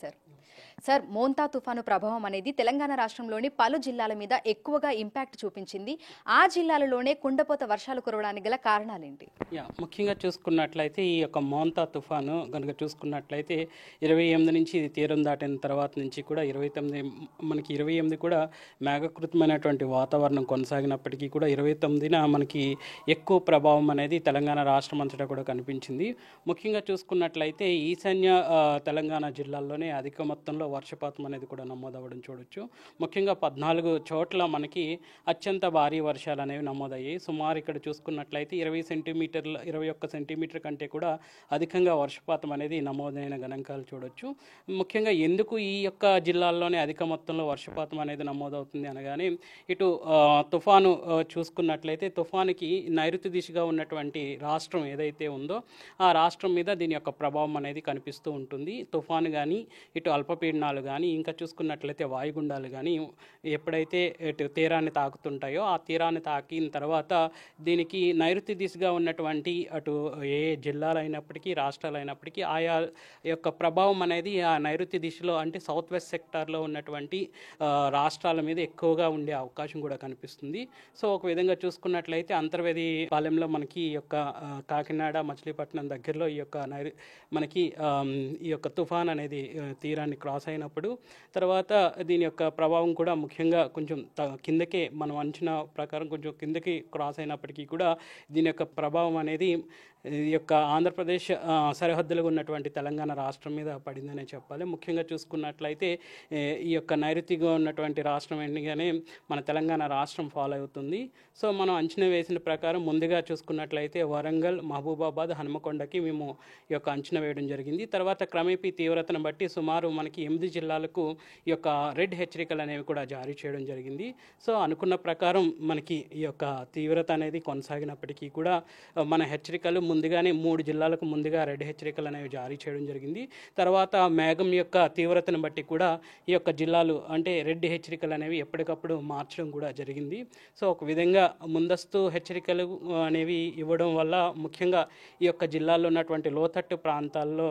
Sir sir Montha తుఫాను ప్రభావం అనేది తెలంగాణ రాష్ట్రంలోని పలు జిల్లాల మీద ఎక్కువగా ఇంపాక్ట్ చూపించింది. ఆ జిల్లాలలోనే కుండపోత వర్షాలు కురవడానికి గల కారణాలేంటి? ముఖ్యంగా చూసుకున్నట్లయితే ఈ యొక్క మోంతా తుఫాను కనుక చూసుకున్నట్లయితే 28 నుంచి ఇది తీరం దాటిన తర్వాత నుంచి కూడా 28 కూడా మేఘకృతమైనటువంటి వాతావరణం కొనసాగినప్పటికీ కూడా 29న మనకి ఎక్కువ ప్రభావం అనేది తెలంగాణ రాష్ట్రం అంతటా కూడా కనిపించింది. ముఖ్యంగా చూసుకున్నట్లయితే ఈశాన్య తెలంగాణ జిల్లాల్లోనే అధిక మొత్తంలో వర్షపాతం అనేది కూడా నమోదవ్వడం చూడొచ్చు. ముఖ్యంగా 14 చోట్ల మనకి అత్యంత భారీ వర్షాలు అనేవి నమోదయ్యాయి. సుమారు ఇక్కడ చూసుకున్నట్లయితే 21 సెంటీమీటర్ కంటే కూడా అధికంగా వర్షపాతం అనేది నమోదైన గణాంకాలు చూడొచ్చు. ముఖ్యంగా ఎందుకు ఈ యొక్క జిల్లాల్లోనే అధిక మొత్తంలో వర్షపాతం అనేది నమోదవుతుంది అనగానే ఇటు తుఫాను చూసుకున్నట్లయితే తుఫానుకి నైరుతి దిశగా ఉన్నటువంటి రాష్ట్రం ఏదైతే ఉందో ఆ రాష్ట్రం మీద దీని యొక్క ప్రభావం అనేది కనిపిస్తూ ఉంటుంది. తుఫాను కానీ ఇటు అల్పపీడనాలు కానీ ఇంకా చూసుకున్నట్లయితే వాయుగుండాలు కానీ ఎప్పుడైతే ఇటు తీరాన్ని తాకుతుంటాయో ఆ తీరాన్ని తాకిన తర్వాత దీనికి నైరుతి దిశగా ఉన్నటువంటి అటు ఏ జిల్లాలు అయినప్పటికీ రాష్ట్రాలు అయినప్పటికీ ఆయా యొక్క ప్రభావం అనేది ఆ నైరుతి దిశలో అంటే సౌత్ వెస్ట్ సెక్టార్లో ఉన్నటువంటి రాష్ట్రాల మీద ఎక్కువగా ఉండే అవకాశం కూడా కనిపిస్తుంది. సో ఒక విధంగా చూసుకున్నట్లయితే అంతర్వేది పాలెంలో మనకి ఈ యొక్క కాకినాడ మచిలీపట్నం దగ్గరలో ఈ యొక్క మనకి ఈ యొక్క తుఫాన్ అనేది తీరాన్ని క్రాస్ అయినప్పుడు తర్వాత దీని యొక్క ప్రభావం కూడా ముఖ్యంగా కొంచెం కిందకే మనం అంచనా ప్రకారం కొంచెం కిందకి క్రాస్ అయినప్పటికీ కూడా దీని యొక్క ప్రభావం అనేది ఈ యొక్క ఆంధ్రప్రదేశ్ సరిహద్దులుగా ఉన్నటువంటి తెలంగాణ రాష్ట్రం మీద పడిందనే చెప్పాలి. ముఖ్యంగా చూసుకున్నట్లయితే ఈ యొక్క నైరుతిగా ఉన్నటువంటి రాష్ట్రం ఎండుగానే మన తెలంగాణ రాష్ట్రం ఫాలో అవుతుంది. సో మనం అంచనా వేసిన ప్రకారం ముందుగా చూసుకున్నట్లయితే వరంగల్, మహబూబాబాద్, హనుమకొండకి మేము ఈ యొక్క అంచనా వేయడం జరిగింది. తర్వాత క్రమేపీ తీవ్రతను బట్టి సుమారు మనకి 8 జిల్లాలకు ఈ యొక్క రెడ్ హెచ్చరికలు అనేవి కూడా జారీ చేయడం జరిగింది. సో అనుకున్న ప్రకారం మనకి ఈ యొక్క తీవ్రత అనేది కొనసాగినప్పటికీ కూడా మన హెచ్చరికలు ముందుగానే 3 జిల్లాలకు ముందుగా రెడ్ హెచ్చరికలు అనేవి జారీ చేయడం జరిగింది. తర్వాత మేఘం యొక్క తీవ్రతను బట్టి కూడా ఈ యొక్క జిల్లాలు అంటే రెడ్ హెచ్చరికలు అనేవి ఎప్పటికప్పుడు మార్చడం కూడా జరిగింది. సో ఒక విధంగా ముందస్తు హెచ్చరికలు అనేవి ఇవ్వడం వల్ల ముఖ్యంగా ఈ యొక్క జిల్లాల్లో ఉన్నటువంటి లోతట్టు ప్రాంతాల్లో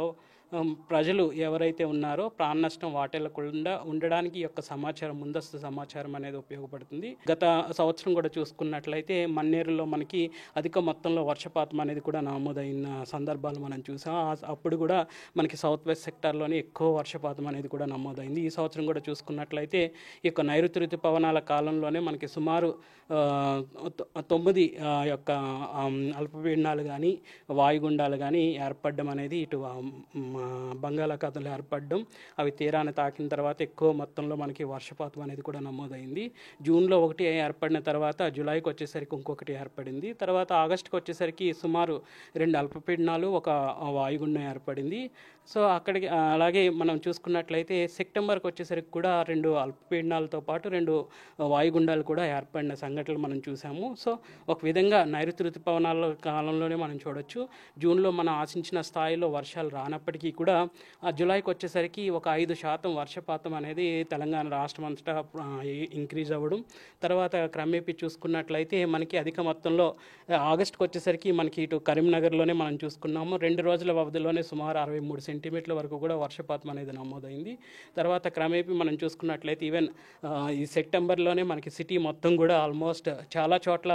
ప్రజలు ఎవరైతే ఉన్నారో ప్రాణ నష్టం వాటిల్లకుండా ఉండడానికి యొక్క సమాచారం ముందస్తు సమాచారం అనేది ఉపయోగపడుతుంది. గత సంవత్సరం కూడా చూసుకున్నట్లయితే మన్నేరులో మనకి అధిక మొత్తంలో వర్షపాతం అనేది కూడా నమోదైన సందర్భాలు మనం చూసాం. అప్పుడు కూడా మనకి సౌత్ వెస్ట్ సెక్టార్లోనే ఎక్కువ వర్షపాతం అనేది కూడా నమోదైంది. ఈ సంవత్సరం కూడా చూసుకున్నట్లయితే ఈ యొక్క నైరుతి ఋతుపవనాల కాలంలోనే మనకి సుమారు 9 యొక్క అల్పపీడనాలు కానీ వాయుగుండాలు కానీ ఏర్పడడం అనేది ఇటు బంగాళాఖాతంలో ఏర్పడడం, అవి తీరాన్ని తాకిన తర్వాత ఎక్కువ మొత్తంలో మనకి వర్షపాతం అనేది కూడా నమోదైంది. జూన్లో ఒకటి ఏర్పడిన తర్వాత జూలైకి వచ్చేసరికి ఇంకొకటి ఏర్పడింది. తర్వాత ఆగస్టుకి వచ్చేసరికి సుమారు 2 అల్పపీడనాలు, ఒక వాయుగుండం ఏర్పడింది. సో అక్కడికి అలాగే మనం చూసుకున్నట్లయితే సెప్టెంబర్కి వచ్చేసరికి కూడా 2 అల్పపీడనాలతో పాటు 2 వాయుగుండాలు కూడా ఏర్పడిన సంఘటనలు మనం చూసాము. సో ఒక విధంగా నైరుతి ఋతుపవనాల కాలంలోనే మనం చూడొచ్చు. జూన్లో మనం ఆశించిన స్థాయిలో వర్షాలు రానప్పటికీ కూడా ఆ జూలైకి వచ్చేసరికి ఒక 5% వర్షపాతం అనేది తెలంగాణ రాష్ట్రం అంతటా ఇంక్రీజ్ అవ్వడం. తర్వాత క్రమేపీ చూసుకున్నట్లయితే మనకి అధిక మొత్తంలో ఆగస్టుకి వచ్చేసరికి మనకి ఇటు కరీంనగర్లోనే మనం చూసుకున్నాము. 2 రోజుల వ్యవధిలోనే సుమారు 63 సెంటీమీటర్ల వరకు కూడా వర్షపాతం అనేది నమోదైంది. తర్వాత క్రమేపీ మనం చూసుకున్నట్లయితే ఈవెన్ ఈ సెప్టెంబర్లోనే మనకి సిటీ మొత్తం కూడా ఆల్మోస్ట్ చాలా చోట్ల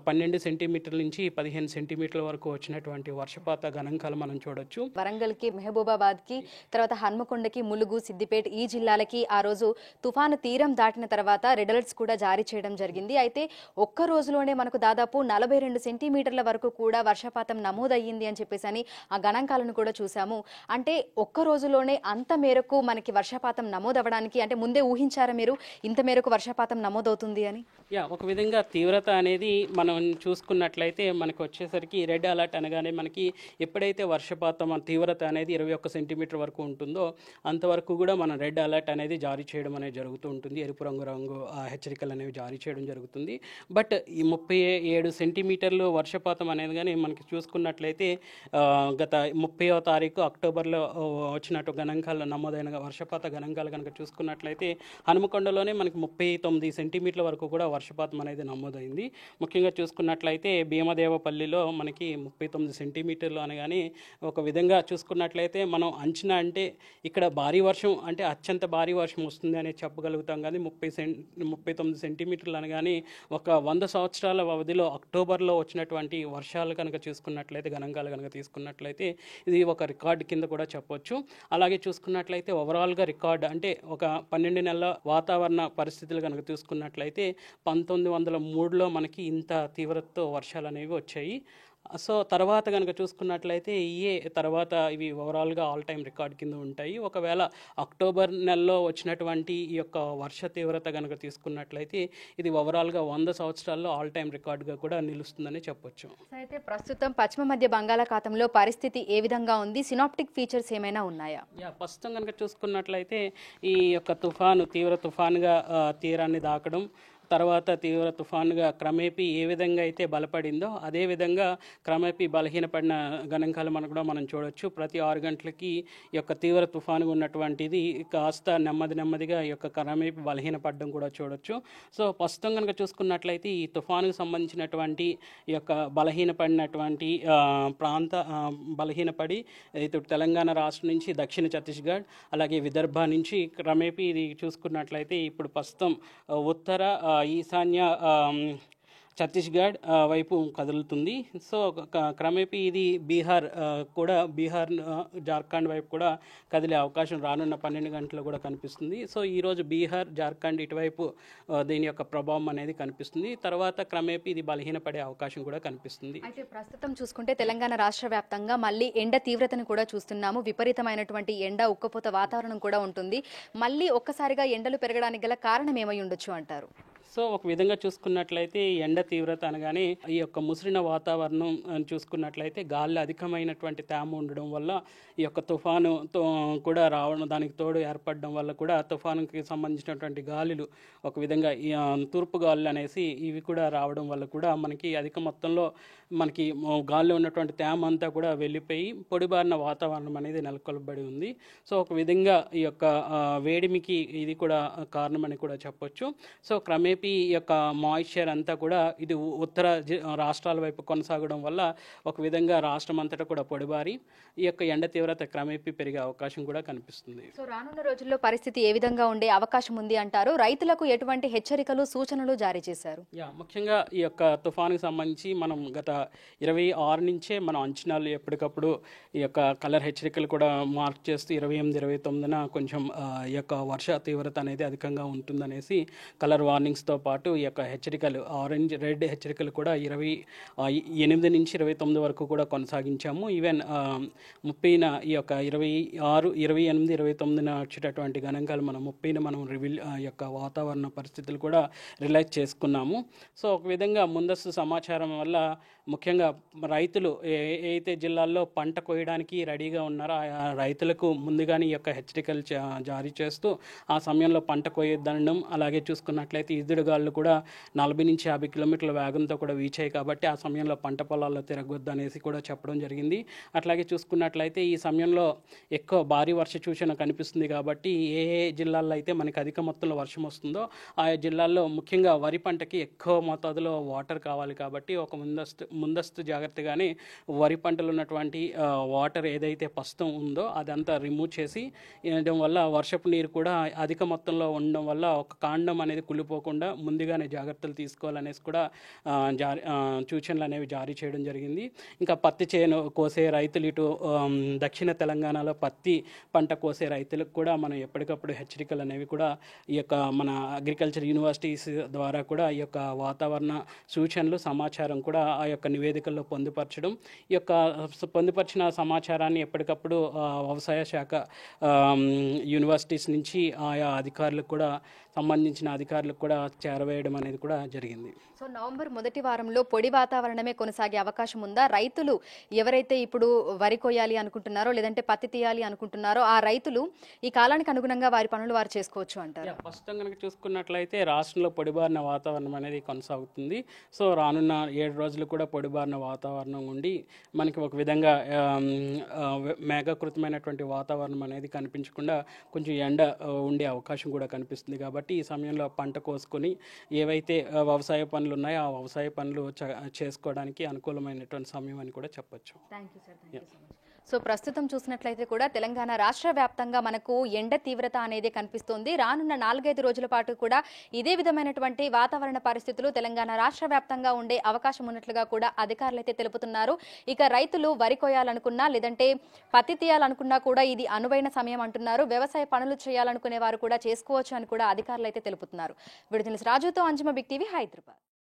12 సెంటీమీటర్ల నుంచి 15 సెంటీమీటర్ల వరకు వచ్చినటువంటి వర్షపాత గణాంకాలు మనం చూడొచ్చు. వరంగల్కి, మహబూబాబాద్కి, తర్వాత హన్మకొండకి, ములుగు, సిద్దిపేట ఈ జిల్లాలకి ఆ రోజు తుఫాను తీరం దాటిన తర్వాత రెడ్ అలర్ట్స్ కూడా జారీ చేయడం జరిగింది. అయితే ఒక్క రోజులోనే మనకు దాదాపు 42 సెంటీమీటర్ల వరకు కూడా వర్షపాతం నమోదయ్యింది అని చెప్పేసి అని ఆ గణాంకాలను కూడా చూసాము. అంటే ఒక్క రోజులోనే అంత మేరకు మనకి వర్షపాతం నమోదవడానికి అంటే ముందే ఊహించారా మీరు ఇంత మేరకు వర్షపాతం నమోదవుతుంది అని? ఒక విధంగా తీవ్రత అనేది మనం చూసుకున్నట్లయితే మనకు వచ్చేసరికి రెడ్ అలర్ట్ అనగానే మనకి ఎప్పుడైతే వర్షపాతం తీవ్రత అనేది 21 సెంటీమీటర్ వరకు ఉంటుందో అంతవరకు కూడా మనం రెడ్ అలర్ట్ అనేది జారీ చేయడం అనేది జరుగుతూ ఉంటుంది. ఎరుపు రంగు హెచ్చరికలు అనేవి జారీ చేయడం జరుగుతుంది. బట్ ఈ 37 సెంటీమీటర్లు వర్షపాతం అనేది కానీ మనకి చూసుకున్నట్లయితే గత 30వ తారీఖు అక్టోబర్లో వచ్చినట్టు గణాంకాలు నమోదైన వర్షపాత గణాంకాలు కనుక చూసుకున్నట్లయితే హనుమకొండలోనే మనకి 39 సెంటీమీటర్ల వరకు కూడా వర్షపాతం అనేది నమోదైంది. ముఖ్యంగా చూసుకున్నట్లయితే భీమదేవపల్లిలో మనకి 39 సెంటీమీటర్లు అనగానే ఒక విధంగా చూసుకున్నట్లయితే మనం అంచనా అంటే ఇక్కడ భారీ వర్షం అంటే అత్యంత భారీ వర్షం వస్తుంది అనేది చెప్పగలుగుతాం. కానీ 39 సెంటీమీటర్లు అనగానే ఒక 100 సంవత్సరాల వ్యవధిలో అక్టోబర్లో వచ్చినటువంటి వర్షాలు కనుక చూసుకున్నట్లయితే గణాంకాలు కనుక తీసుకున్నట్లయితే ఇది ఒక రికార్డు కింద కూడా చెప్పొచ్చు. అలాగే చూసుకున్నట్లయితే ఓవరాల్గా రికార్డు అంటే ఒక 12 నెలల వాతావరణ పరిస్థితులు కనుక చూసుకున్నట్లయితే 1903లో మనకి ఇంత తీవ్రతతో వర్షాలు అనేవి వచ్చాయి. సో తర్వాత కనుక చూసుకున్నట్లయితే తర్వాత ఇవి ఓవరాల్గా ఆల్ టైమ్ రికార్డ్ కింద ఉంటాయి. ఒకవేళ అక్టోబర్ నెలలో వచ్చినటువంటి ఈ యొక్క వర్ష తీవ్రత కనుక తీసుకున్నట్లయితే ఇది ఓవరాల్గా 100 సంవత్సరాల్లో ఆల్ టైమ్ రికార్డుగా కూడా నిలుస్తుందని చెప్పొచ్చు. అయితే ప్రస్తుతం పశ్చిమ మధ్య బంగాళాఖాతంలో పరిస్థితి ఏ విధంగా ఉంది? సినాప్టిక్ ఫీచర్స్ ఏమైనా ఉన్నాయా? ప్రస్తుతం కనుక చూసుకున్నట్లయితే ఈ యొక్క తీవ్ర తుఫానుగా తీరాన్ని దాకడం, తర్వాత తీవ్ర తుఫానుగా క్రమేపీ ఏ విధంగా అయితే బలపడిందో అదే విధంగా క్రమేపీ బలహీనపడిన గణాంకాలు మనం చూడొచ్చు. ప్రతి 6 గంటలకి ఈ యొక్క తీవ్ర తుఫానుగా ఉన్నటువంటిది కాస్త నెమ్మదిగా ఈ యొక్క క్రమేపీ బలహీనపడడం కూడా చూడొచ్చు. సో ప్రస్తుతం కనుక చూసుకున్నట్లయితే ఈ తుఫానుకు సంబంధించినటువంటి ఈ యొక్క బలహీనపడినటువంటి బలహీనపడి ఇటు తెలంగాణ రాష్ట్రం నుంచి దక్షిణ ఛత్తీస్గఢ్ అలాగే విదర్భ నుంచి క్రమేపీ ఇది చూసుకున్నట్లయితే ఇప్పుడు ప్రస్తుతం ఉత్తర ఈశాన్య ఛత్తీస్గఢ్ వైపు కదులుతుంది. సో క్రమేపీ ఇది బీహార్ జార్ఖండ్ వైపు కూడా కదిలే అవకాశం రానున్న 12 గంటలు కూడా కనిపిస్తుంది. సో ఈరోజు బీహార్ జార్ఖండ్ ఇటువైపు దీని యొక్క ప్రభావం అనేది కనిపిస్తుంది. తర్వాత క్రమేపీ ఇది బలహీనపడే అవకాశం కూడా కనిపిస్తుంది. అయితే ప్రస్తుతం చూసుకుంటే తెలంగాణ రాష్ట్ర వ్యాప్తంగా మళ్ళీ ఎండ తీవ్రతను కూడా చూస్తున్నాము. విపరీతమైనటువంటి ఎండ ఉక్కపోత వాతావరణం కూడా ఉంటుంది. మళ్ళీ ఒక్కసారిగా ఎండలు పెరగడానికి గల కారణం ఏమై ఉండొచ్చు అంటారు? సో ఒక విధంగా చూసుకున్నట్లయితే ఎండ తీవ్రత అనగానే ఈ యొక్క ముసిరిన వాతావరణం చూసుకున్నట్లయితే గాలి అధికమైనటువంటి తేమ ఉండడం వల్ల ఈ యొక్క తుఫానుతో కూడా రావడం, దానికి తోడు ఏర్పడడం వల్ల కూడా తుఫానుకి సంబంధించినటువంటి గాలులు ఒక విధంగా తూర్పు గాలులు అనేసి ఇవి కూడా రావడం వల్ల కూడా మనకి అధిక మొత్తంలో మనకి గాలిలో ఉన్నటువంటి తేమ అంతా కూడా వెళ్ళిపోయి పొడిబారిన వాతావరణం అనేది నెలకొల్పబడి ఉంది. సో ఒక విధంగా ఈ యొక్క వేడిమికి ఇది కూడా కారణమని కూడా చెప్పొచ్చు. సో క్రమేపీ ఈ యొక్క మాయిశ్చర్ అంతా కూడా ఇది ఉత్తర రాష్ట్రాల వైపు కొనసాగడం వల్ల ఒక విధంగా రాష్ట్రం అంతటా కూడా పొడిబారి ఈ యొక్క ఎండ తీవ్రత క్రమేపీ పెరిగే అవకాశం కూడా కనిపిస్తుంది. సో రానున్న రోజుల్లో పరిస్థితి ఏ విధంగా ఉండే అవకాశం ఉంది అంటారు? రైతులకు ఎటువంటి హెచ్చరికలు సూచనలు జారీ చేశారు? ముఖ్యంగా ఈ యొక్క తుఫానుకు సంబంధించి మనం గత 26 నుంచే మనం అంచనాలు ఎప్పటికప్పుడు ఈ యొక్క కలర్ హెచ్చరికలు కూడా మార్క్ చేస్తూ 28, 29న కొంచెం ఈ యొక్క వర్ష తీవ్రత అనేది అధికంగా ఉంటుందనేసి కలర్ వార్నింగ్స్తో పాటు ఈ యొక్క హెచ్చరికలు ఆరెంజ్ రెడ్ హెచ్చరికలు కూడా 28 నుంచి 29 వరకు కూడా కొనసాగించాము. ఈవెన్ 30న ఈ యొక్క 26, 28, 29న వచ్చేటటువంటి గణాంకాలు మనం 30న మనం ఈ యొక్క వాతావరణ పరిస్థితులు కూడా రిలైజ్ చేసుకున్నాము. సో ఒక విధంగా ముందస్తు సమాచారం వల్ల ముఖ్యంగా రైతులు అయితే జిల్లాల్లో పంట కోయడానికి రెడీగా ఉన్నారో ఆ రైతులకు ముందుగానే ఈ యొక్క హెచ్చరికలు జారీ చేస్తూ ఆ సమయంలో పంట కోయొద్దనడం, అలాగే చూసుకున్నట్లయితే ఈదురుగాళ్ళు కూడా 40 నుంచి 50 కిలోమీటర్ల వేగంతో కూడా వీచాయి కాబట్టి ఆ సమయంలో పంట పొలాల్లో తిరగొద్దు అనేసి కూడా చెప్పడం జరిగింది. అట్లాగే చూసుకున్నట్లయితే ఈ సమయంలో ఎక్కువ భారీ వర్ష సూచన కనిపిస్తుంది కాబట్టి ఏ జిల్లాల్లో అయితే మనకి అధిక మొత్తంలో వర్షం వస్తుందో ఆయా జిల్లాల్లో ముఖ్యంగా వరి పంటకి ఎక్కువ మోతాదులో వాటర్ కావాలి కాబట్టి ఒక ముందస్తు జాగ్రత్తగానే వరి పంటలు ఉన్నటువంటి వాటర్ ఏదైతే ప్రస్తుతం ఉందో అదంతా రిమూవ్ చేసి వేయడం వల్ల వర్షపు నీరు కూడా అధిక మొత్తంలో ఉండడం వల్ల ఒక కాండం అనేది కుళ్ళిపోకుండా ముందుగానే జాగ్రత్తలు తీసుకోవాలనేసి కూడా సూచనలు అనేవి జారీ చేయడం జరిగింది. ఇంకా పత్తి చేను కోసే రైతులు ఇటు దక్షిణ తెలంగాణలో పత్తి పంట కోసే రైతులకు కూడా మనం ఎప్పటికప్పుడు హెచ్చరికలు అనేవి కూడా ఈ యొక్క మన అగ్రికల్చర్ యూనివర్సిటీస్ ద్వారా కూడా ఈ యొక్క వాతావరణ సూచనలు సమాచారం కూడా ఆ యొక్క నివేదికల్లో పొందుపరచడం, ఈ యొక్క పొందుపరిచిన సమాచారాన్ని ఎప్పటికప్పుడు వ్యవసాయ శాఖ యూనివర్సిటీస్ నుంచి ఆయా అధికారులకు కూడా సంబంధించిన అధికారులకు కూడా చేరవేయడం అనేది కూడా జరిగింది. సో నవంబర్ మొదటి వారంలో పొడి వాతావరణమే కొనసాగే అవకాశం ఉందా? రైతులు ఎవరైతే ఇప్పుడు వరి కొయ్యాలి అనుకుంటున్నారో లేదంటే పత్తి తీయాలి అనుకుంటున్నారో ఆ రైతులు ఈ కాలానికి అనుగుణంగా వారి పనులు వారు చేసుకోవచ్చు అంటారు. ప్రస్తుతం కనుక చూసుకున్నట్లయితే రాష్ట్రంలో పొడిబారిన వాతావరణం అనేది కొనసాగుతుంది. సో రానున్న 7 రోజులు కూడా పొడిబారిన వాతావరణం ఉండి మనకి ఒక విధంగా మేఘకృతమైనటువంటి వాతావరణం అనేది కనిపించకుండా కొంచెం ఎండ ఉండే అవకాశం కూడా కనిపిస్తుంది. కాబట్టి ఈ సమయంలో పంట కోసుకొని ఏవైతే వ్యవసాయ పనులు ఉన్నాయో ఆ వ్యవసాయ పనులు చేసుకోవడానికి అనుకూలమైనటువంటి సమయం అని కూడా చెప్పొచ్చు. Thank you sir, thank you so much. So ప్రస్తుతం చూసినట్లయితే కూడా తెలంగాణ రాష్ట్ర వ్యాప్తంగా మనకు ఎండ తీవ్రత అనేది కనిపిస్తోంది. రానున్న 4-5 రోజుల పాటు కూడా ఇదే విధమైనటువంటి వాతావరణ పరిస్థితులు తెలంగాణ రాష్ట్ర వ్యాప్తంగా ఉండే అవకాశం ఉన్నట్లుగా కూడా అధికారులు అయితే తెలుపుతున్నారు. ఇక రైతులు వరి కొయ్యాలనుకున్నా లేదంటే పత్తి తీయాలనుకున్నా కూడా ఇది అనువైన సమయం అంటున్నారు. వ్యవసాయ పనులు చేయాలనుకునే వారు కూడా చేసుకోవచ్చు అని కూడా అధికారులు అయితే తెలుపుతున్నారు. విడుదల రాజుతో అంజుమ, బిగ్ టీవీ, హైదరాబాద్.